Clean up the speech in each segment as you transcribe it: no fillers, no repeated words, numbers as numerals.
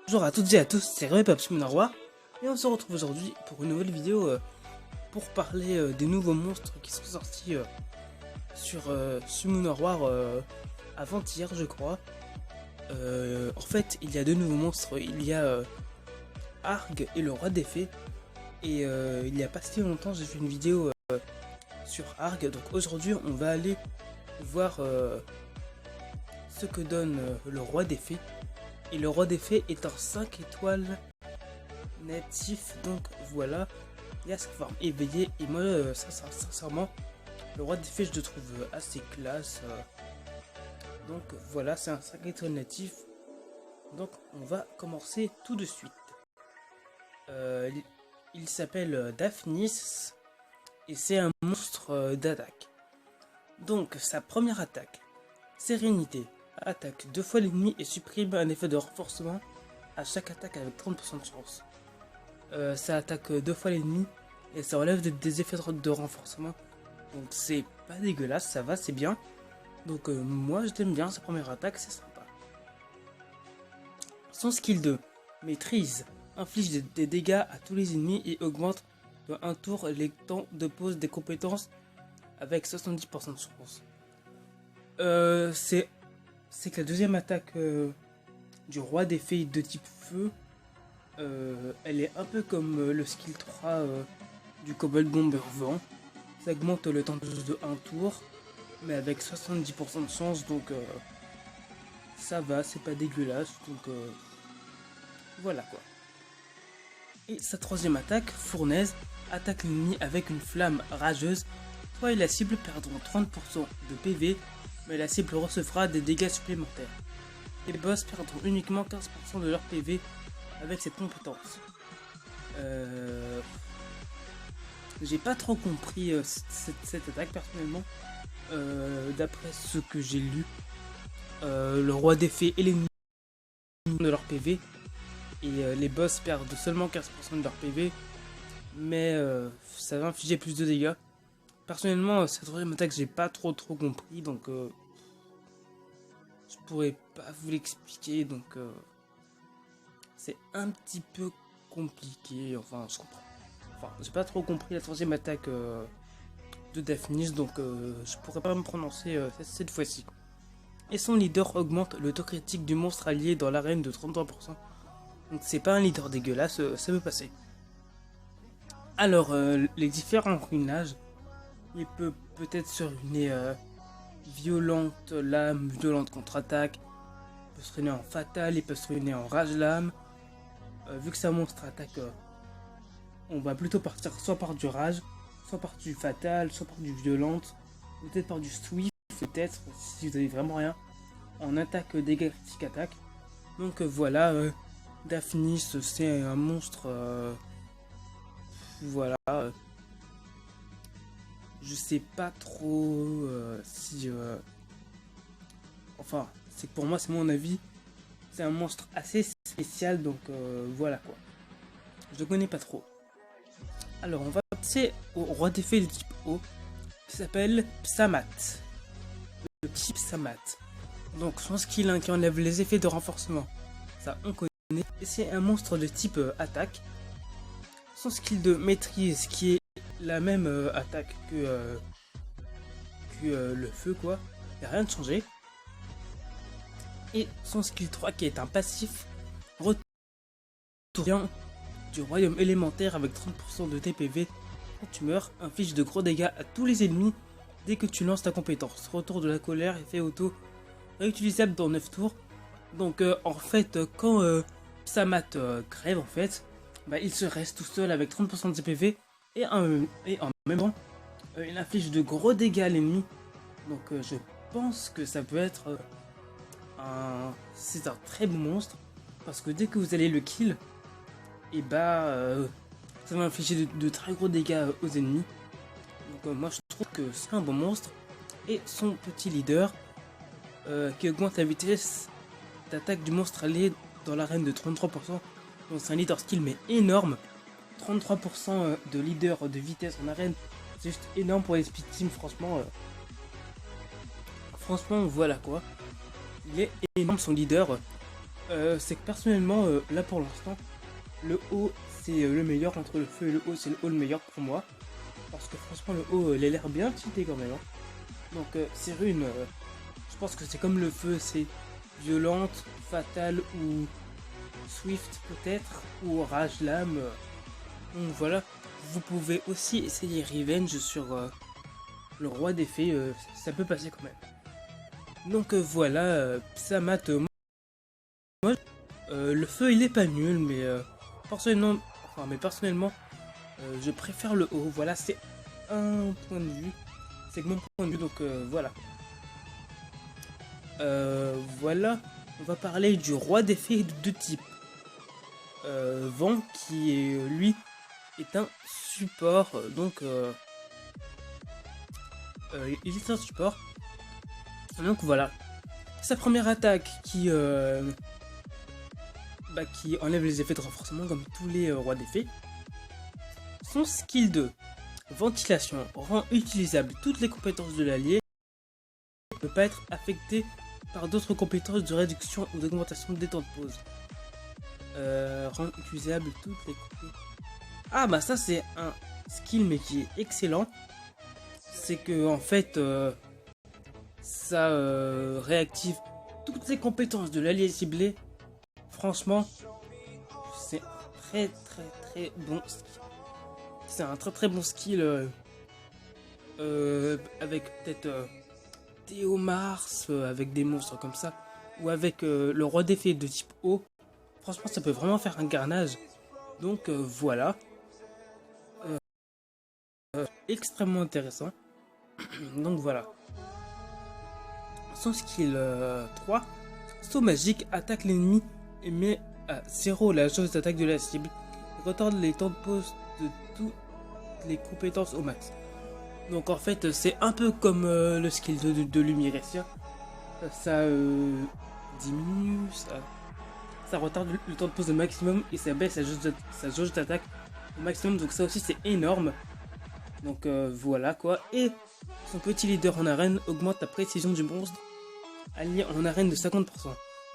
Bonjour à toutes et à tous, c'est Roi et on se retrouve aujourd'hui pour une nouvelle vidéo pour parler des nouveaux monstres qui sont sortis sur Summon War avant-hier je crois. En fait il y a deux nouveaux monstres, il y a Arg et le roi des fées et il y a pas si longtemps j'ai fait une vidéo sur Arg, donc aujourd'hui on va aller voir ce que donne le roi des fées. Et le roi des fées est un 5 étoiles natif, donc voilà, il a sa forme éveillée. Et moi, sincèrement, le roi des fées, je le trouve assez classe. Donc voilà, c'est un 5 étoiles natif. Donc on va commencer tout de suite. Il s'appelle Daphnis et c'est un monstre d'attaque. Donc sa première attaque, Sérénité. Attaque 2 fois l'ennemi et supprime un effet de renforcement à chaque attaque avec 30% de chance. Ça attaque 2 fois l'ennemi et ça enlève des effets de renforcement. Donc c'est pas dégueulasse, ça va, c'est bien. Donc moi je l'aime bien, sa première attaque, c'est sympa. Son skill 2, Maîtrise, inflige des dégâts à tous les ennemis et augmente de 1 tour les temps de pause des compétences avec 70% de chance. C'est que la deuxième attaque du roi des fées de type feu, elle est un peu comme le skill 3 du Kobold Bomber Vent. Ça augmente le temps de 1 tour, mais avec 70% de chance, donc ça va, c'est pas dégueulasse, donc voilà quoi. Et sa troisième attaque, Fournaise, attaque l'ennemi avec une flamme rageuse. Toi et la cible perdront 30% de PV, mais la cible recevra des dégâts supplémentaires. Les boss perdront uniquement 15% de leur PV avec cette compétence. J'ai pas trop compris cette attaque personnellement. D'après ce que j'ai lu, le roi des fées et l'ennemi de leur PV et les boss perdent seulement 15% de leur PV, mais ça va infliger plus de dégâts. Personnellement, cette troisième attaque, j'ai pas trop compris, donc je pourrais pas vous l'expliquer, donc c'est un petit peu compliqué. Enfin, je comprends. Enfin, j'ai pas trop compris la troisième attaque de Daphnis, donc je pourrais pas me prononcer cette fois-ci. Et son leader augmente le taux critique du monstre allié dans l'arène de 33%. Donc c'est pas un leader dégueulasse, ça peut passer. Alors, les différents ruinages. Il peut peut-être surruiner violente lame, violente contre-attaque. Il peut se ruiner en fatal, il peut se ruiner en rage lame. Vu que c'est un monstre attaque, on va plutôt partir soit par du rage, soit par du fatal, soit par du violente, peut-être par du swift, peut-être si vous avez vraiment rien. En attaque, dégâts critiques, attaque. Donc voilà, Daphnis c'est un monstre. Voilà. Je sais pas trop si... Enfin, c'est que pour moi, c'est mon avis. C'est un monstre assez spécial, donc voilà quoi. Je le connais pas trop. Alors, on va passer au roi des fées de type O, qui s'appelle Psamat. Le type Psamat. Donc, son skill qui enlève les effets de renforcement. Ça, on connaît. Et c'est un monstre de type attaque. Son skill de maîtrise, qui est la même attaque que le feu quoi, il n'y a rien de changé. Et son skill 3 qui est un passif, retour du royaume élémentaire avec 30% de TPV. Quand tu meurs, inflige de gros dégâts à tous les ennemis dès que tu lances ta compétence. Retour de la colère, effet auto, réutilisable dans 9 tours. Donc en fait quand Psamat crève en fait, bah, il se reste tout seul avec 30% de TPV. Et en même temps, il inflige de gros dégâts à l'ennemi. Donc je pense que ça peut être c'est un très bon monstre. Parce que dès que vous allez le kill, et bah ça va infliger de très gros dégâts aux ennemis. Donc moi je trouve que c'est un bon monstre. Et son petit leader qui augmente la vitesse d'attaque du monstre allié dans l'arène de 33%. Donc c'est un leader skill mais énorme. 33% de leader de vitesse en arène, c'est juste énorme pour les speed teams, franchement. Franchement, voilà quoi. Il est énorme son leader. C'est que personnellement, là pour l'instant, le haut c'est le meilleur entre le feu et le haut, c'est le haut le meilleur pour moi. Parce que franchement, le haut il a l'air bien cheaté quand même. Hein. Donc, ces runes, je pense que c'est comme le feu, c'est violente, fatale ou swift peut-être, ou rage lame. Donc voilà, vous pouvez aussi essayer revenge sur le roi des fées, ça peut passer quand même. Donc voilà, Psamat, moi, le feu il est pas nul, mais personnellement, je préfère le haut. Voilà, c'est un point de vue, c'est que mon point de vue, donc voilà. Voilà, on va parler du roi des fées de deux types. Vent qui est, lui est un support, donc il est un support. Donc voilà, sa première attaque qui enlève les effets de renforcement comme tous les rois des fées. Son skill 2, ventilation, rend utilisable toutes les compétences de l'allié, ne peut pas être affecté par d'autres compétences de réduction ou d'augmentation des temps de pause. Rend utilisable toutes les compétences. Ah bah ça c'est un skill mais qui est excellent. C'est que en fait ça réactive toutes les compétences de l'allié ciblé. Franchement, c'est un très bon skill. C'est un très bon skill avec peut-être Théo Mars, avec des monstres comme ça, ou avec le roi des fées de type haut. Franchement, ça peut vraiment faire un carnage. Donc voilà. Extrêmement intéressant. Donc voilà. Son skill 3, saut magique, attaque l'ennemi et met à 0 la jauge d'attaque de la cible. Retarde les temps de pause de toutes les compétences au max. Donc en fait c'est un peu comme le skill de Lumiresia. Ça diminue, ça retarde le temps de pause au maximum et ça baisse sa jauge d'attaque au maximum. Donc ça aussi c'est énorme. Donc voilà quoi. Et son petit leader en arène augmente la précision du monstre allié en arène de 50%.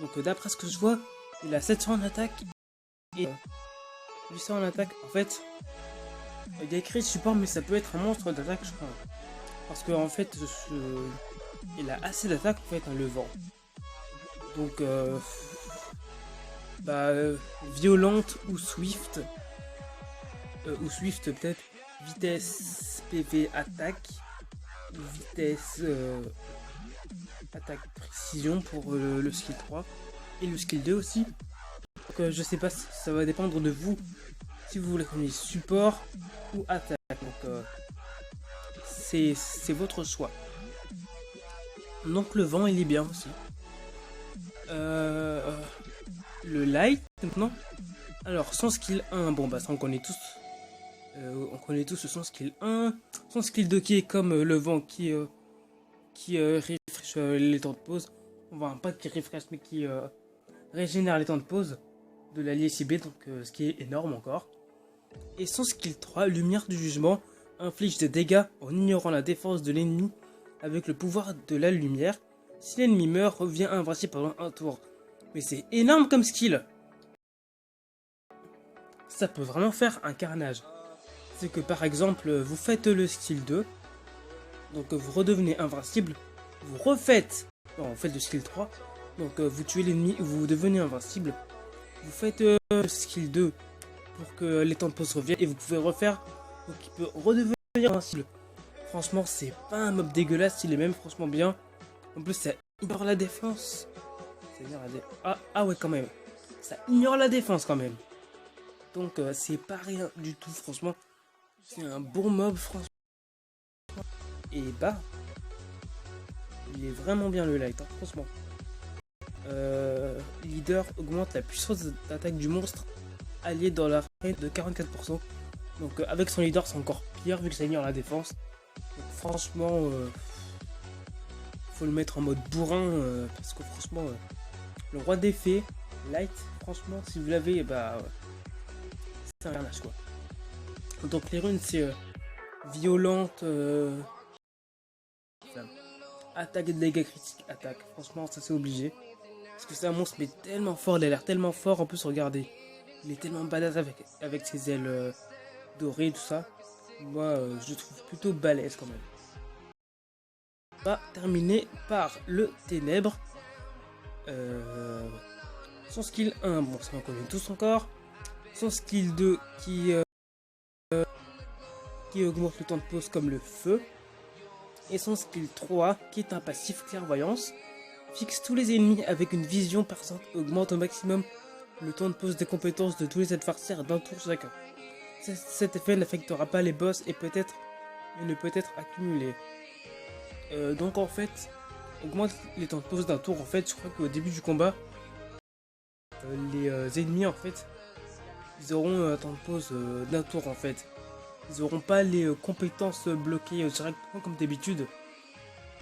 Donc d'après ce que je vois, il a 700 en attaque et 800 en attaque. En fait, il y a écrit support mais ça peut être un monstre d'attaque je crois. Parce que en fait, il a assez d'attaque en fait, hein, le vent. Donc violente ou swift. Ou swift peut-être. Vitesse PV attaque. Vitesse attaque précision pour le skill 3 et le skill 2 aussi. Donc je sais pas, ça va dépendre de vous si vous voulez qu'on ait support ou attaque. Donc c'est votre choix. Donc le vent il est bien aussi. Le light maintenant. Alors son skill 1, bon bah ça on connaît tous. On connaît tous son skill 1. Son skill 2 qui est comme le vent qui refresh les temps de pause. Enfin pas qui refresh mais qui régénère les temps de pause de l'allié ciblé, donc ce qui est énorme encore. Et son skill 3, lumière du jugement, inflige des dégâts en ignorant la défense de l'ennemi avec le pouvoir de la lumière. Si l'ennemi meurt, revient invincible pendant un tour. Mais c'est énorme comme skill. Ça peut vraiment faire un carnage. C'est que par exemple, vous faites le skill 2, donc vous redevenez invincible, vous refaites, non, vous faites le skill 3, donc vous tuez l'ennemi, vous devenez invincible, vous faites le skill 2 pour que les temps de pause reviennent et vous pouvez refaire, donc il peut redevenir invincible. Franchement, c'est pas un mob dégueulasse, il est même franchement bien. En plus, ça ignore la défense. Ah ouais, quand même. Ça ignore la défense quand même. Donc c'est pas rien du tout, franchement. C'est un bon mob, franchement. Et bah, il est vraiment bien le light, hein, franchement. Leader augmente la puissance d'attaque du monstre allié dans l'arène de 44%. Donc avec son leader c'est encore pire vu que ça ignore la défense. Donc franchement, faut le mettre en mode bourrin parce que franchement, le roi des fées, light, franchement si vous l'avez, bah c'est un carnage quoi. Donc les runes c'est violente, attaque et dégâts critiques, attaque. Franchement ça c'est obligé. Parce que c'est un monstre mais tellement fort, il a l'air tellement fort en plus, regardez. Il est tellement badass avec ses ailes dorées et tout ça. Moi je le trouve plutôt balèze quand même. On va terminer par le ténèbre. Son skill 1, bon ça on connaît tous encore. Son skill 2 qui augmente le temps de pause comme le feu. Et son skill 3 qui est un passif clairvoyance. Fixe tous les ennemis avec une vision perçante, augmente au maximum le temps de pause des compétences de tous les adversaires d'un tour chacun. Cet effet n'affectera pas les boss et ne peut être accumulé. Donc en fait, augmente les temps de pause d'un tour. En fait, je crois qu'au début du combat, les ennemis en fait, ils auront un temps de pause d'un tour en fait. Ils n'auront pas les compétences bloquées directement comme d'habitude.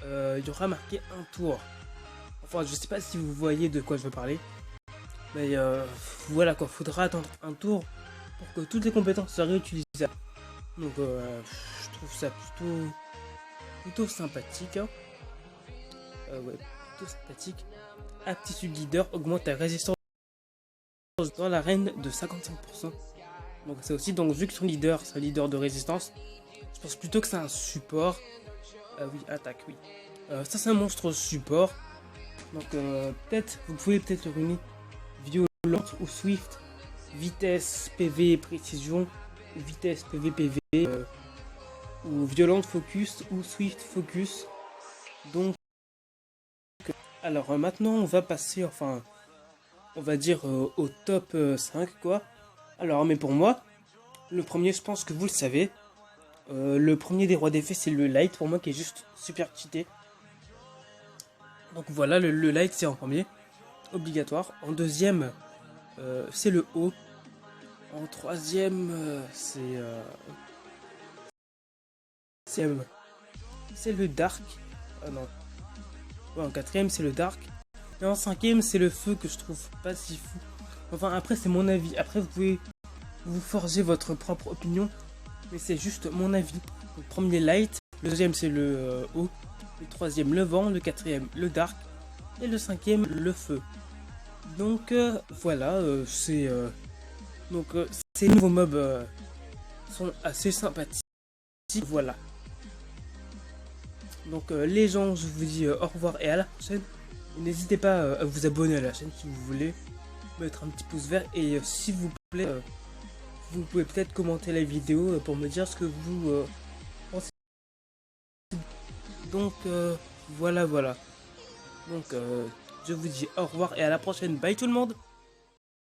Il y aura marqué un tour. Enfin, je sais pas si vous voyez de quoi je veux parler. Mais voilà quoi, faudra attendre un tour pour que toutes les compétences soient réutilisables. Donc je trouve ça plutôt sympathique. Hein. Ouais, plutôt sympathique. Aptitude leader augmente la résistance dans l'arène de 55%. Donc c'est aussi, donc vu que son leader, c'est un leader de résistance, je pense plutôt que c'est un support. Oui, attaque, oui. Ça c'est un monstre support. Donc peut-être, vous pouvez peut-être le ruiner violente ou swift, vitesse, PV, précision, ou vitesse, PV, PV, ou violente, focus, ou swift, focus. Donc, alors maintenant on va passer, enfin, on va dire au top 5 quoi. Alors, mais pour moi, le premier, je pense que vous le savez, le premier des rois des fées, c'est le light, pour moi, qui est juste super cheaté. Donc voilà, le light, c'est en premier, obligatoire. En deuxième, c'est le haut. En troisième, c'est le dark. Ah non. Ouais, en quatrième, c'est le dark. Et en cinquième, c'est le feu que je trouve pas si fou. Enfin, après, c'est mon avis. Après, vous pouvez vous forger votre propre opinion. Mais c'est juste mon avis. Le premier light, le deuxième, c'est le haut. Le troisième, le vent. Le quatrième, le dark. Et le cinquième, le feu. Donc, voilà. Ces nouveaux mobs sont assez sympathiques. Voilà. Donc, les gens, je vous dis au revoir et à la prochaine. N'hésitez pas à vous abonner à la chaîne si vous voulez, mettre un petit pouce vert et s'il vous plaît, vous pouvez peut-être commenter la vidéo pour me dire ce que vous pensez. Donc voilà. Donc je vous dis au revoir et à la prochaine. Bye tout le monde.